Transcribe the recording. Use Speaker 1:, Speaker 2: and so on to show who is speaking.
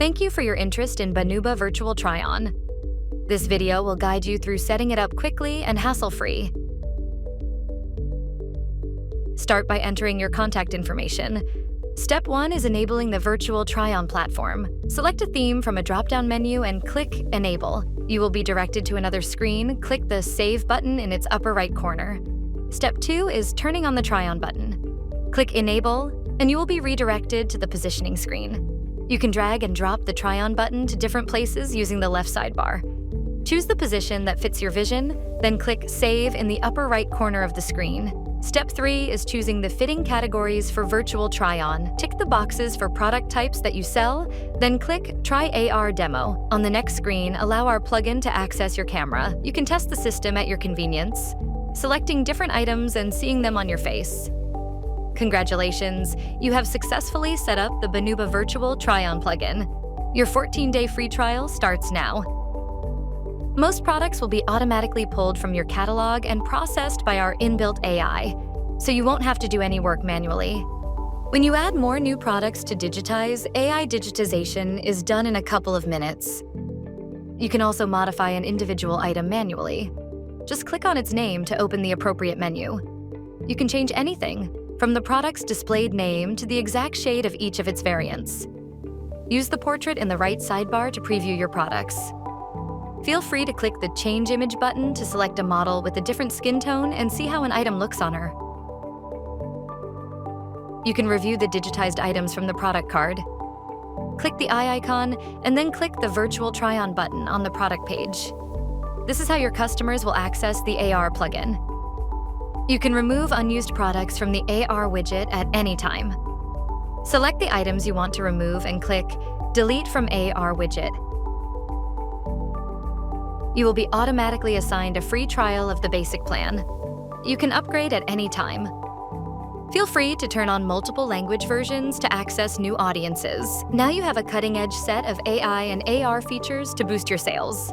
Speaker 1: Thank you for your interest in Banuba Virtual Try-On. This video will guide you through setting it up quickly and hassle-free. Start by entering your contact information. Step 1 is enabling the virtual try-on platform. Select a theme from a drop-down menu and click Enable. You will be directed to another screen. Click the Save button in its upper right corner. Step 2 is turning on the try-on button. Click Enable, and you will be redirected to the positioning screen. You can drag and drop the try-on button to different places using the left sidebar. Choose the position that fits your vision, then click Save in the upper right corner of the screen. Step 3 is choosing the fitting categories for virtual try-on. Tick the boxes for product types that you sell, then click Try AR Demo. On the next screen, allow our plugin to access your camera. You can test the system at your convenience, selecting different items and seeing them on your face. Congratulations, you have successfully set up the Banuba Virtual Try-On plugin. Your 14-day free trial starts now. Most products will be automatically pulled from your catalog and processed by our inbuilt AI, so you won't have to do any work manually. When you add more new products to Digitize, AI digitization is done in a couple of minutes. You can also modify an individual item manually. Just click on its name to open the appropriate menu. You can change anything, from the product's displayed name to the exact shade of each of its variants. Use the portrait in the right sidebar to preview your products. Feel free to click the Change Image button to select a model with a different skin tone and see how an item looks on her. You can review the digitized items from the product card. Click the eye icon and then click the Virtual Try-On button on the product page. This is how your customers will access the AR plugin. You can remove unused products from the AR widget at any time. Select the items you want to remove and click Delete from AR widget. You will be automatically assigned a free trial of the basic plan. You can upgrade at any time. Feel free to turn on multiple language versions to access new audiences. Now you have a cutting-edge set of AI and AR features to boost your sales.